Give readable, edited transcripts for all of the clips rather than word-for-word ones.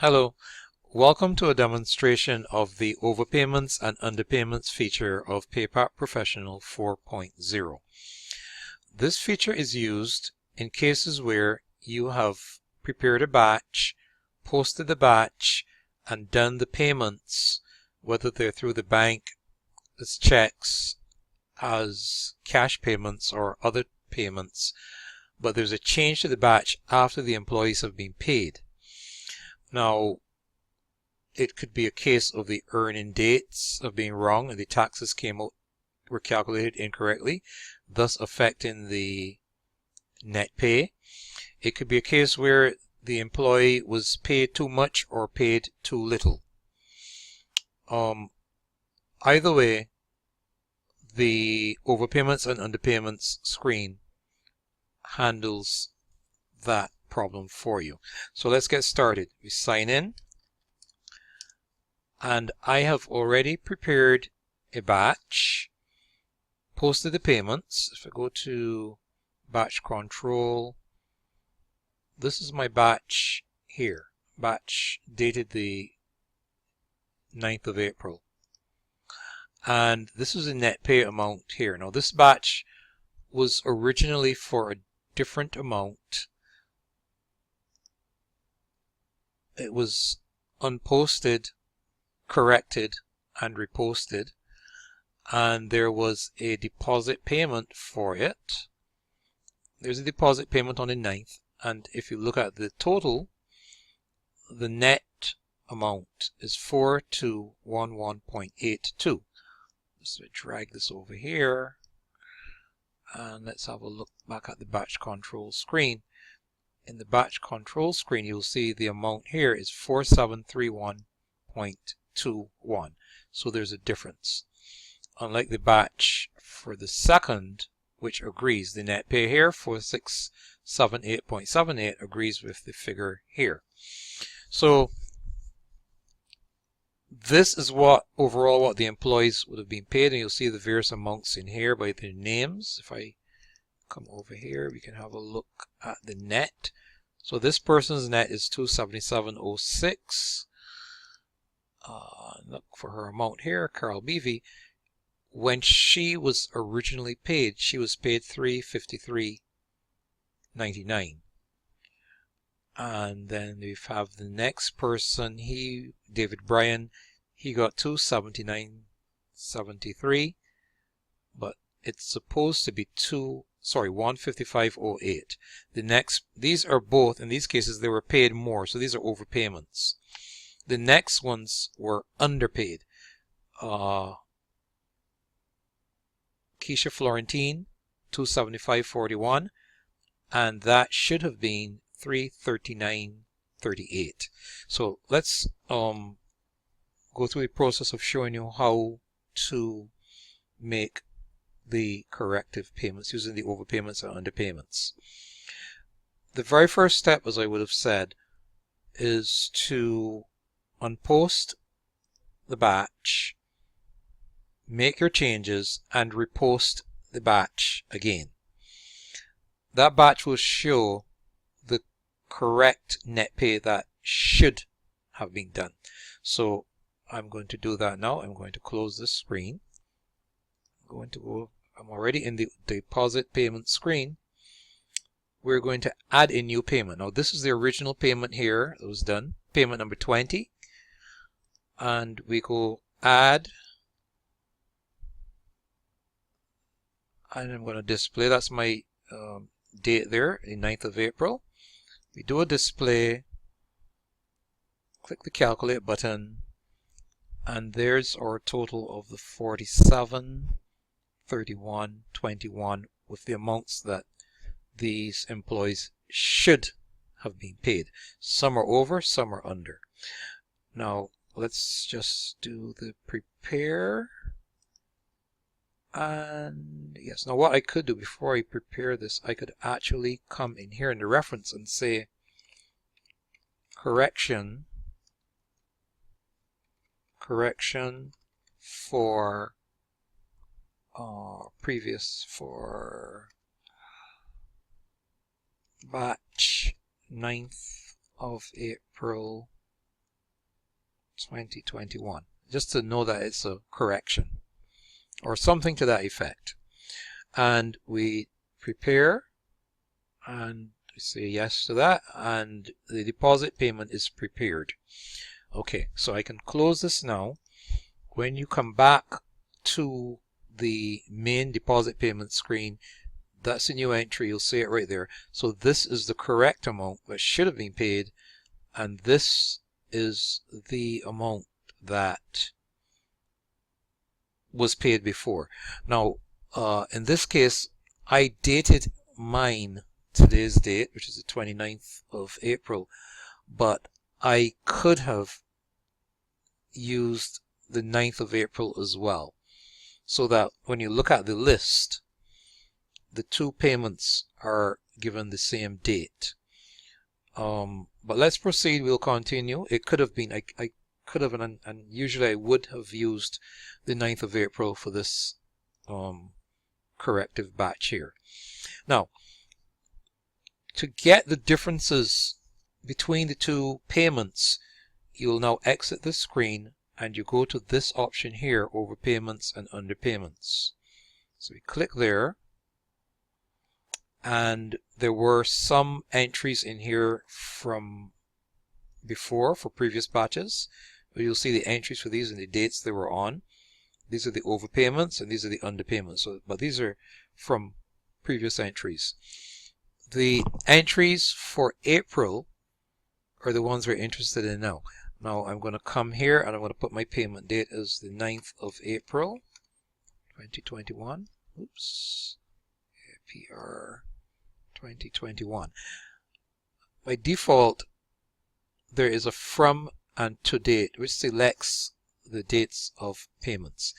Hello, welcome to a demonstration of the Overpayments and Underpayments feature of PayPak Professional 4.0. This feature is used in cases where you have prepared a batch, posted the batch, and done the payments, whether they're through the bank as checks, as cash payments, or other payments, but there's a change to the batch after the employees have been paid. Now, it could be a case of the earning dates of being wrong and the taxes were calculated incorrectly, thus affecting the net pay. It could be a case where the employee was paid too much or paid too little. Either way, the overpayments and underpayments screen handles that problem for you. So let's get started. We sign in. And I have already prepared a batch, posted the payments. If I go to batch control, this is my batch here, batch dated the 9th of April. And this is the net pay amount here. Now this batch was originally for a different amount. It was unposted, corrected, and reposted, and there was a deposit payment for it. There's a deposit payment on the 9th, and if you look at the total, the net amount is 4211.82. So drag this over here, and let's have a look back at the batch control screen. In the batch control screen, you'll see the amount here is 4731.21. So there's a difference. Unlike the batch for the second, which agrees, the net pay here 4678.78 agrees with the figure here. So this is what the employees would have been paid, and you'll see the various amounts in here by their names. If I come over here, we can have a look at the net. So this person's net is 277.06. Look for her amount here, Carol Beavy. When she was originally paid, she was paid $353.99. And then we have the next person, David Bryan, he got $279.73, but it's supposed to be $155.08. These are both, in these cases, they were paid more, so these are overpayments. The next ones were underpaid. Keisha Florentine, $275.41, and that should have been $339.38. So let's go through the process of showing you how to make the corrective payments using the overpayments and underpayments. The very first step, as I would have said, is to unpost the batch, make your changes, and repost the batch again. That batch will show the correct net pay that should have been done. So I'm going to do that now. I'm going to close this screen. I'm already in the deposit payment screen. We're going to add a new payment. Now this is the original payment here that was done, payment number 20. And we go add, and I'm going to display, that's my date there, the 9th of April. We do a display, click the calculate button, and there's our total of the 4731.21 with the amounts that these employees should have been paid. Some are over, some are under. Now let's just do the prepare. And yes, now what I could do before I prepare this, I could actually come in here in the reference and say correction for for batch 9th of April 2021, just to know that it's a correction or something to that effect. And we prepare and say yes to that, and the deposit payment is prepared. Okay, so I can close this now. When you come back to the main deposit payment screen, that's a new entry. You'll see it right there. So this is the correct amount that should have been paid, and this is the amount that was paid before. Now, in this case, I dated mine today's date, which is the 29th of April, but I could have used the 9th of April as well, so that when you look at the list, the two payments are given the same date. But let's proceed. We'll continue. It could have been, I could have, and usually I would have used the 9th of April for this corrective batch here. Now, to get the differences between the two payments, you'll now exit the screen and you go to this option here, Overpayments and Underpayments. So we click there, and there were some entries in here from before for previous batches. You'll see the entries for these and the dates they were on. These are the overpayments and these are the underpayments. So, but these are from previous entries. The entries for April are the ones we're interested in now. Now I'm going to come here and I'm going to put my payment date as the 9th of April 2021. Oops. APR 2021. By default, there is a from and to date, which selects the dates of payments.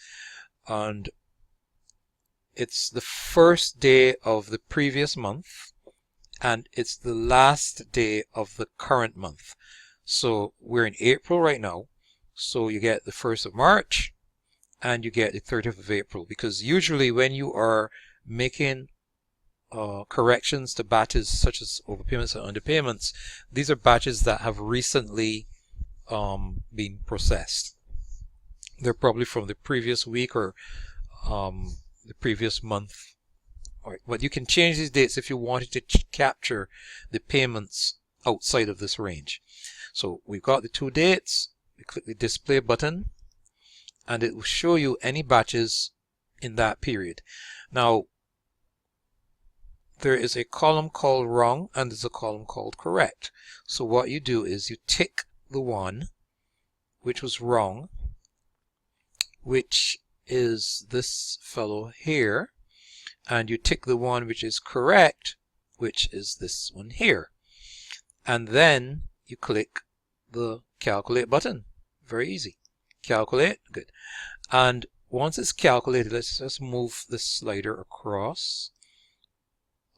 And it's the first day of the previous month, and it's the last day of the current month. So we're in April right now, so you get the 1st of March and you get the 30th of April, because usually when you are making corrections to batches such as overpayments and underpayments, these are batches that have recently been processed. They're probably from the previous week or the previous month. All right, but you can change these dates if you wanted to capture the payments outside of this range. So we've got the two dates. We click the display button and it will show you any batches in that period. Now, there is a column called wrong and there's a column called correct. So what you do is you tick the one which was wrong, which is this fellow here, and you tick the one which is correct, which is this one here. And then you click the calculate button. Very easy. Calculate. Good. And once it's calculated, let's just move this slider across.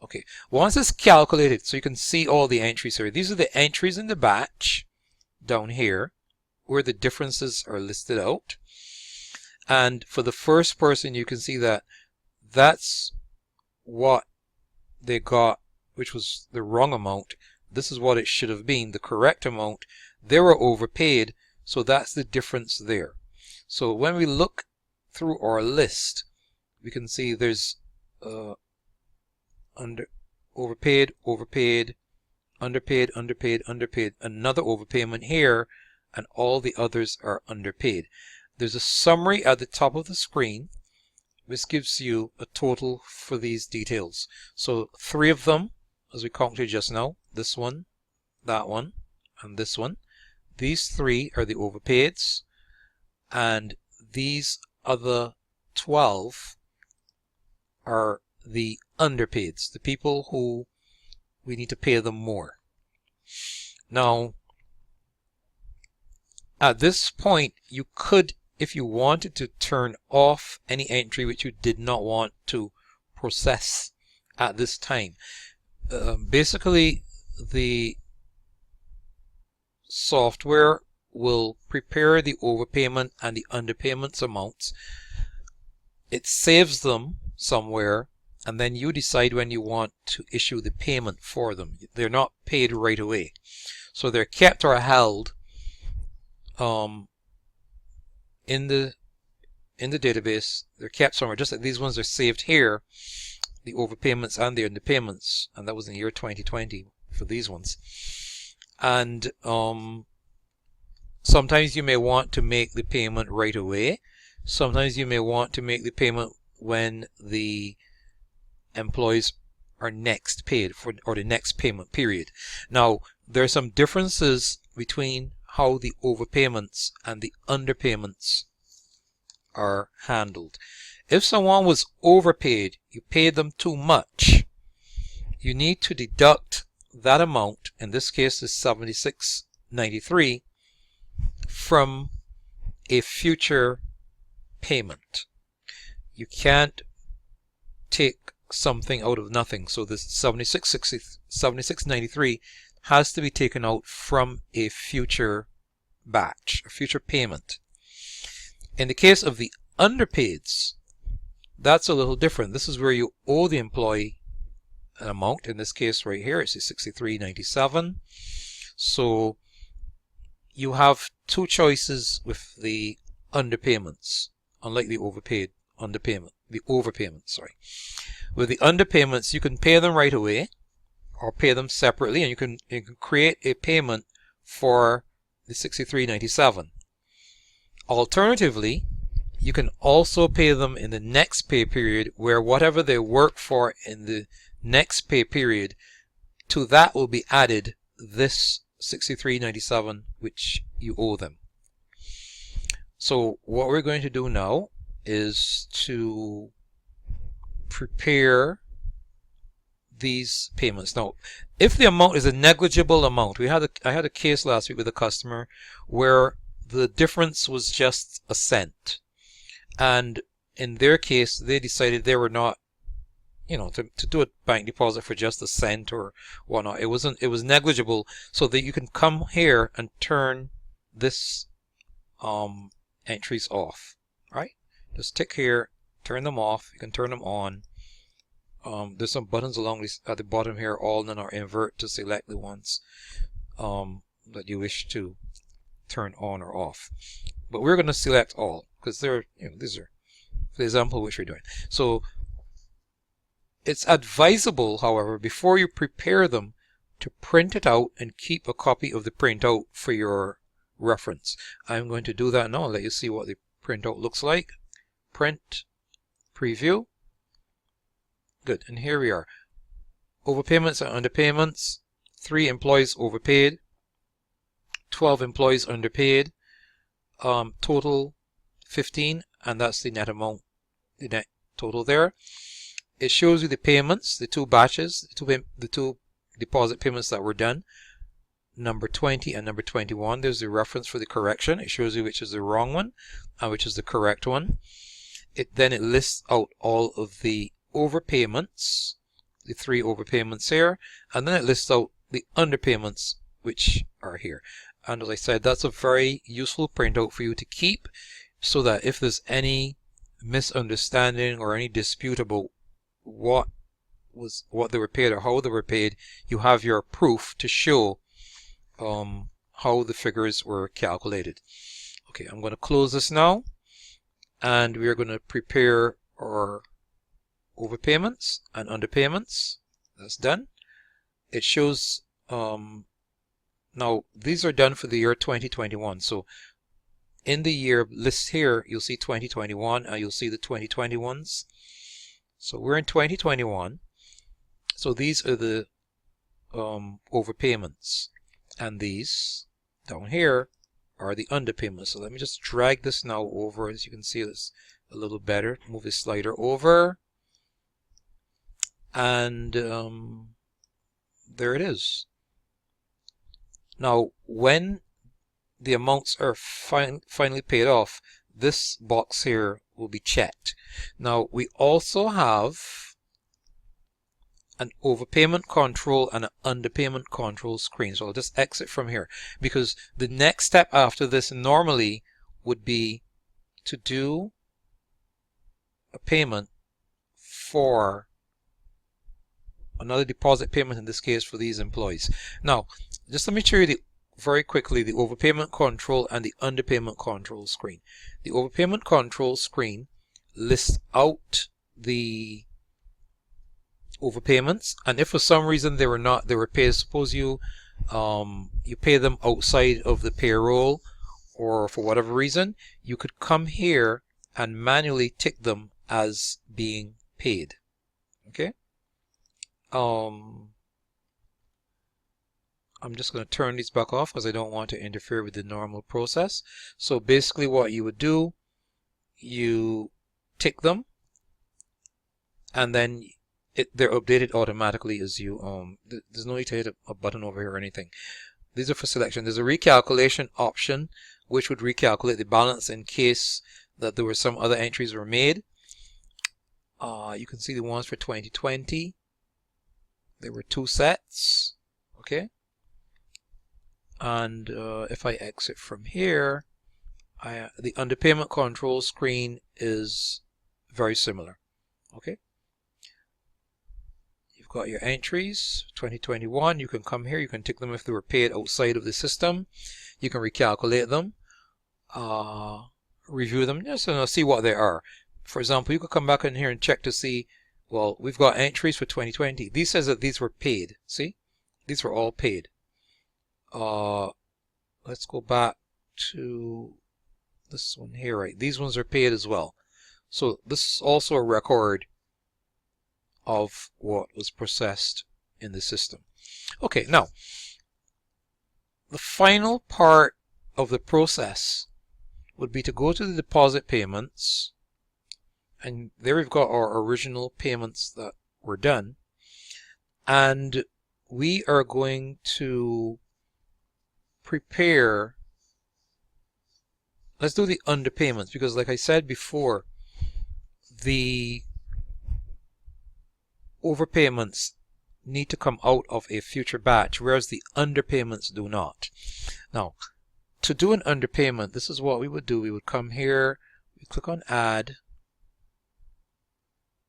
Okay. Once it's calculated, so you can see all the entries here. These are the entries in the batch down here where the differences are listed out. And for the first person, you can see that that's what they got, which was the wrong amount. This is what it should have been, the correct amount. They were overpaid, so that's the difference there. So when we look through our list, we can see there's overpaid, overpaid, underpaid, underpaid, underpaid, another overpayment here, and all the others are underpaid. There's a summary at the top of the screen which gives you a total for these details. So 3 of them, as we counted just now, this one, that one, and this one. These 3 are the overpaids, and these other 12 are the underpaids, the people who we need to pay them more. Now, at this point, you could, if you wanted to, turn off any entry which you did not want to process at this time. Basically, the software will prepare the overpayment and the underpayments amounts. It saves them somewhere, and then you decide when you want to issue the payment for them. They're not paid right away. So they're kept or held in the database. They're kept somewhere, just like these ones are saved here, the overpayments and the underpayments, and that was in the year 2020 for these ones. And sometimes you may want to make the payment right away. Sometimes you may want to make the payment when the employees are next paid for, or the next payment period. Now, there are some differences between how the overpayments and the underpayments are handled. If someone was overpaid, you paid them too much, you need to deduct that amount, in this case is $76.93, from a future payment. You can't take something out of nothing, so this $76.93 has to be taken out from a future batch, a future payment. In the case of the underpaids, that's a little different. This is where you owe the employee an amount. In this case right here, it's $63.97. So you have two choices with the underpayments, unlike the overpayment, sorry. With the underpayments, you can pay them right away or pay them separately, and you can create a payment for the $63.97. Alternatively, you can also pay them in the next pay period, where whatever they work for in the next pay period, to that will be added this $63.97 which you owe them. So what we're going to do now is to prepare these payments. Now, if the amount is a negligible amount, I had a case last week with a customer where the difference was just a cent, and in their case they decided they were not, to do a bank deposit for just a cent or whatnot. It was negligible, so that you can come here and turn this entries off. Right? Just tick here, turn them off. You can turn them on. There's some buttons along at the bottom here, all in or invert, to select the ones that you wish to turn on or off. But we're going to select all, because they're, these are the example which we're doing. So it's advisable, however, before you prepare them, to print it out and keep a copy of the printout for your reference. I'm going to do that now. I'll let you see what the printout looks like. Print, preview. Good, and here we are. Overpayments and underpayments. 3 employees overpaid, 12 employees underpaid, total 15, and that's the net amount, the net total there. It shows you the payments, the 2 batches, the two deposit payments that were done, number 20 and number 21. There's the reference for the correction. It shows you which is the wrong one and which is the correct one. Then it lists out all of the overpayments, the 3 overpayments here, and then it lists out the underpayments which are here. And as I said, that's a very useful printout for you to keep, so that if there's any misunderstanding or any dispute about what they were paid or how they were paid, you have your proof to show how the figures were calculated. Okay, I'm going to close this now, and we are going to prepare our overpayments and underpayments. That's done. It shows now these are done for the year 2021. So in the year list here, you'll see 2021 and you'll see the 2021s. So we're in 2021. So these are the overpayments, and these down here are the underpayments. So let me just drag this now over, as you can see this a little better. Move this slider over, and there it is. Now when the amounts are finally paid off, this box here will be checked. Now we also have an overpayment control and an underpayment control screen. So I'll just exit from here, because the next step after this normally would be to do a payment for another deposit payment, in this case for these employees. Now just let me show you very quickly the overpayment control and the underpayment control screen. The overpayment control screen lists out the overpayments, and if for some reason they were paid, suppose you pay them outside of the payroll, or for whatever reason, you could come here and manually tick them as being paid. Okay. I'm just going to turn these back off because I don't want to interfere with the normal process. So basically what you would do, you tick them, and then they're updated automatically as you there's no need to hit a button over here or anything. These are for selection. There's a recalculation option which would recalculate the balance in case that there were some other entries were made. You can see the ones for 2020. There were 2 sets. Okay. And if I exit from here, the underpayment control screen is very similar. Okay. You've got your entries, 2021. You can come here. You can tick them if they were paid outside of the system. You can recalculate them, review them, just to see what they are. For example, you could come back in here and check to see, well, we've got entries for 2020. These says that these were paid. See? These were all paid. Let's go back to this one here, right? These ones are paid as well. So this is also a record of what was processed in the system. Okay, now the final part of the process would be to go to the deposit payments, and there we've got our original payments that were done, and we are going to prepare, let's do the underpayments, because like I said before, the overpayments need to come out of a future batch, whereas the underpayments do not. Now, to do an underpayment, this is what we would do. We would come here, we click on add.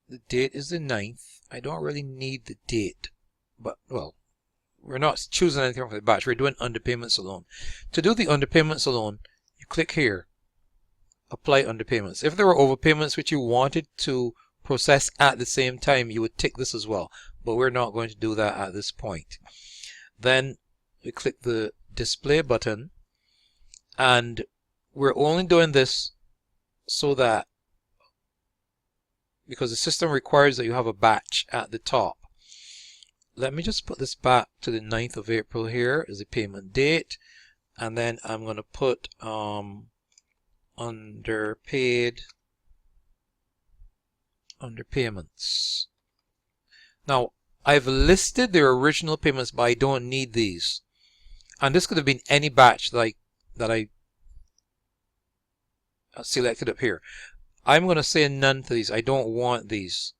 The date is the 9th. I don't really need the date, but well, we're not choosing anything from the batch. We're doing underpayments alone. To do the underpayments alone, you click here, apply underpayments. If there were overpayments which you wanted to process at the same time, you would tick this as well, but we're not going to do that at this point. Then we click the display button, and we're only doing this so that, because the system requires that you have a batch at the top. Let me just put this back to the 9th of April here as the payment date, and then I'm going to put underpayments. Now, I've listed their original payments, but I don't need these. And this could have been any batch that I selected up here. I'm going to say none to these. I don't want these.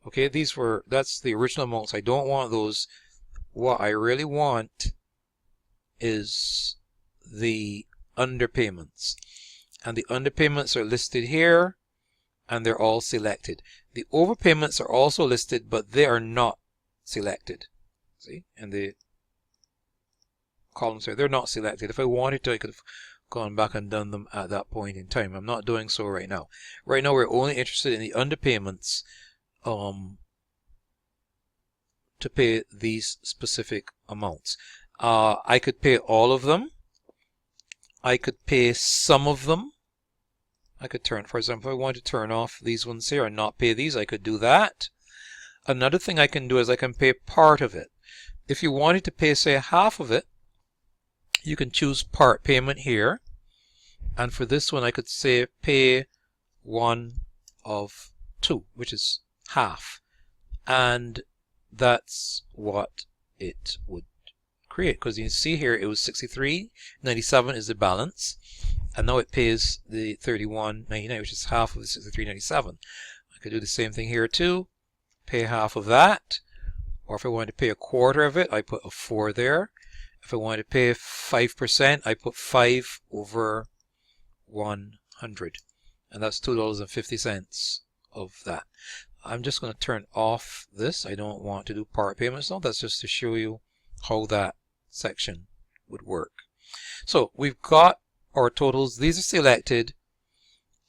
Okay, that's the original amounts. I don't want those. What I really want is the underpayments. And the underpayments are listed here, and they're all selected. The overpayments are also listed, but they are not selected. See? And the columns here, they're not selected. If I wanted to, I could have gone back and done them at that point in time. I'm not doing so right now. Right now, we're only interested in the underpayments to pay these specific amounts. I could pay all of them. I could pay some of them. I could turn, for example, if I want to turn off these ones here and not pay these, I could do that. Another thing I can do is I can pay part of it. If you wanted to pay, say, half of it, you can choose part payment here. And for this one, I could say pay 1 of 2, which is half. And that's what it would create, because you can see here it was 63.97 is the balance, and now it pays the 31.99, which is half of the 63.97. I could do the same thing here too, pay half of that, or if I wanted to pay a quarter of it, I put a 4 there. If I wanted to pay 5%, I put 5 over 100, and that's $2.50 of that. I'm just going to turn off this. I don't want to do part payments now. That's just to show you how that section would work. So we've got our totals. These are selected,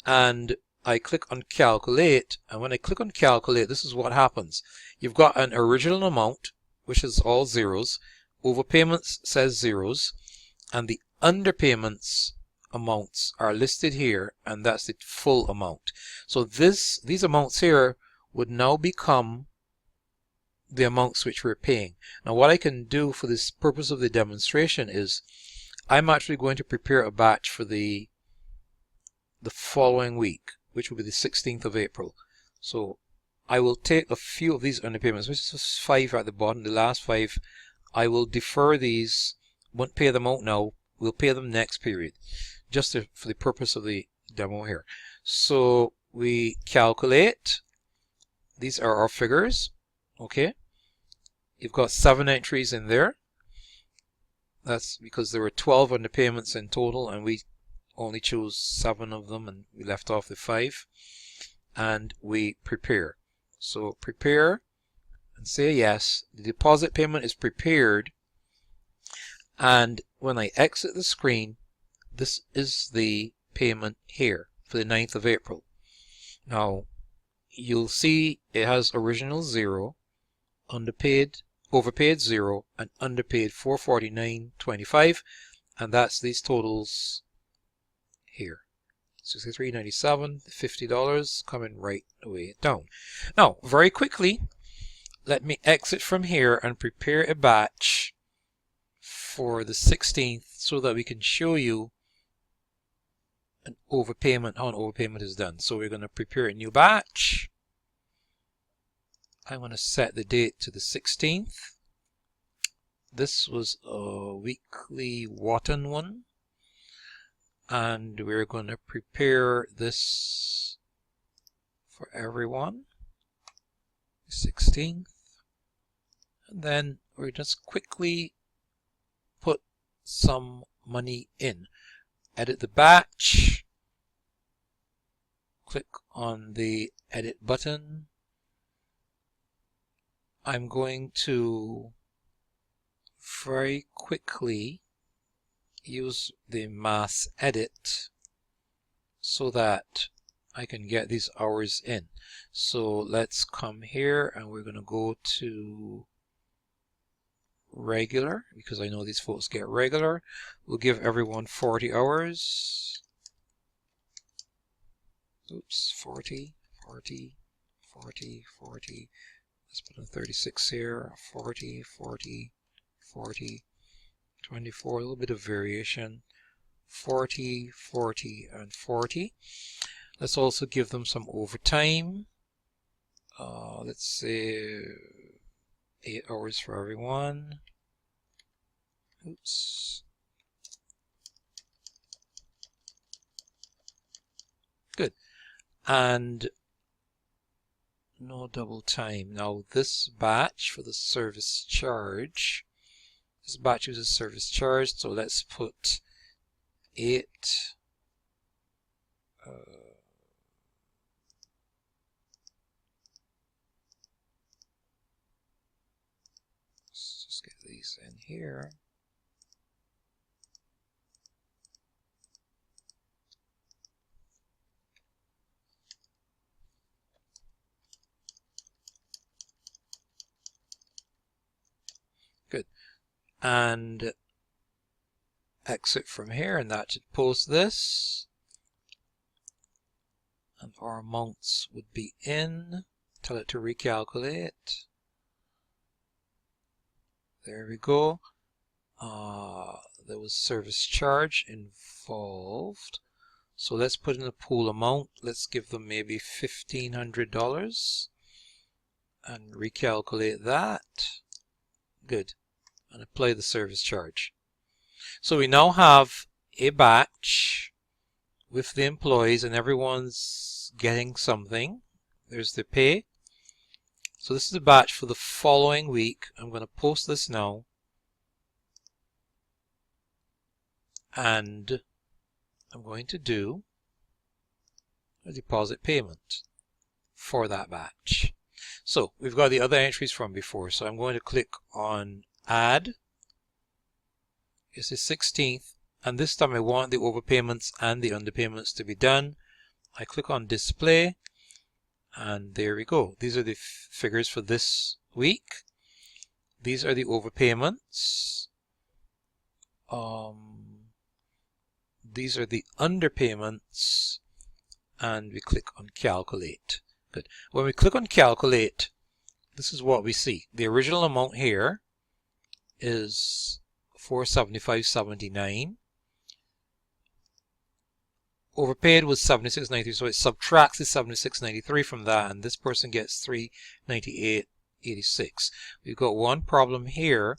and I click on calculate, and when I click on calculate, this is what happens. You've got an original amount, which is all zeros. Overpayments says zeros, and the underpayments amounts are listed here, and that's the full amount. So these amounts here would now become the amounts which we're paying. Now what I can do for this purpose of the demonstration is I'm actually going to prepare a batch for the following week, which will be the 16th of April. So I will take a few of these underpayments, which is 5 at the bottom, the last 5. I will defer these, won't pay them out now, we'll pay them next period, just for the purpose of the demo here. So we calculate, these are our figures, okay? You've got 7 entries in there. That's because there were 12 underpayments in total, and we only chose 7 of them, and we left off the 5. And we prepare. So prepare and say yes. The deposit payment is prepared, and when I exit the screen, this is the payment here for the 9th of April. Now you'll see it has original 0, underpaid, overpaid 0, and underpaid 449.25, and that's these totals here. $63.97, $50 coming right away down. Now, very quickly, let me exit from here and prepare a batch for the 16th so that we can show you an overpayment, how an overpayment is done. So we're going to prepare a new batch. I'm going to set the date to the 16th. This was a weekly Wharton one. And we're going to prepare this for everyone, 16th, and then we're just quickly put some money in. Edit the batch, click on the edit button. I'm going to very quickly use the mass edit so that I can get these hours in. So let's come here and we're going to go to regular, because I know these folks get regular. We'll give everyone 40 hours. Oops, 40, 40, 40, 40. Let's put in 36 here. 40, 40, 40. 24, a little bit of variation, 40, 40, and 40. Let's also give them some overtime. Let's say 8 hours for everyone. Oops. Good. And no double time. Now this batch for the service charge, this batch uses service charge, so let's put 8 let's just get these in here. Good. And exit from here, and that should post this, and our amounts would be in. Tell it to recalculate. There we go. There was service charge involved, so let's put in a pool amount. Let's give them maybe $1,500 and recalculate that. Good. And apply the service charge. So we now have a batch with the employees, and everyone's getting something. There's the pay. So this is the batch for the following week. I'm going to post this now, and I'm going to do a deposit payment for that batch. So we've got the other entries from before, so I'm going to click on Add. It's the 16th, and this time I want the overpayments and the underpayments to be done. I click on display, and there we go. These are the figures for this week. These are the overpayments. These are the underpayments, and we click on calculate. Good. When we click on calculate, this is what we see. The original amount here is $475.79. Overpaid was $76.93, so it subtracts the $76.93 from that, and this person gets $398.86. We've got one problem here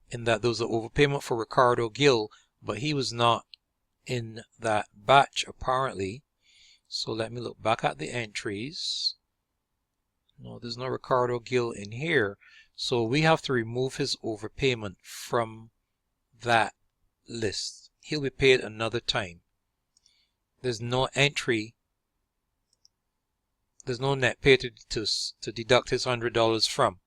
in that there was an overpayment for Ricardo Gill, but he was not in that batch apparently. So let me look back at the entries. No, there's no Ricardo Gill in here, so we have to remove his overpayment from that list. He'll be paid another time. There's no entry, there's no net pay to deduct his $100 from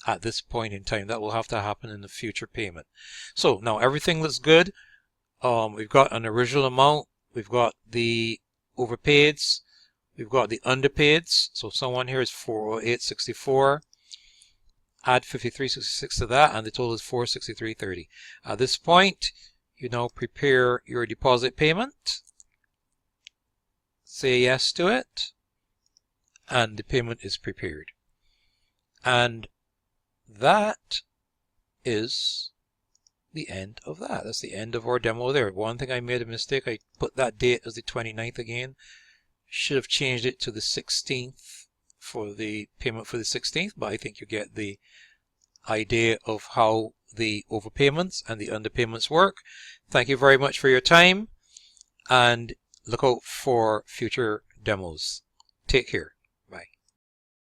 at this point in time. That will have to happen in the future payment. So now everything looks good. We've got an original amount, we've got the overpaids, we've got the underpaids. So someone here is $408.64. Add $53.66 to that, and the total is $463.30. At this point, you now prepare your deposit payment. Say yes to it, and the payment is prepared. And that is the end of that. That's the end of our demo there. One thing I made a mistake. I put that date as the 29th again. Should have changed it to the 16th for the payment for the 16th, but I think you get the idea of how the overpayments and the underpayments work. Thank you very much for your time, and look out for future demos. Take care. Bye.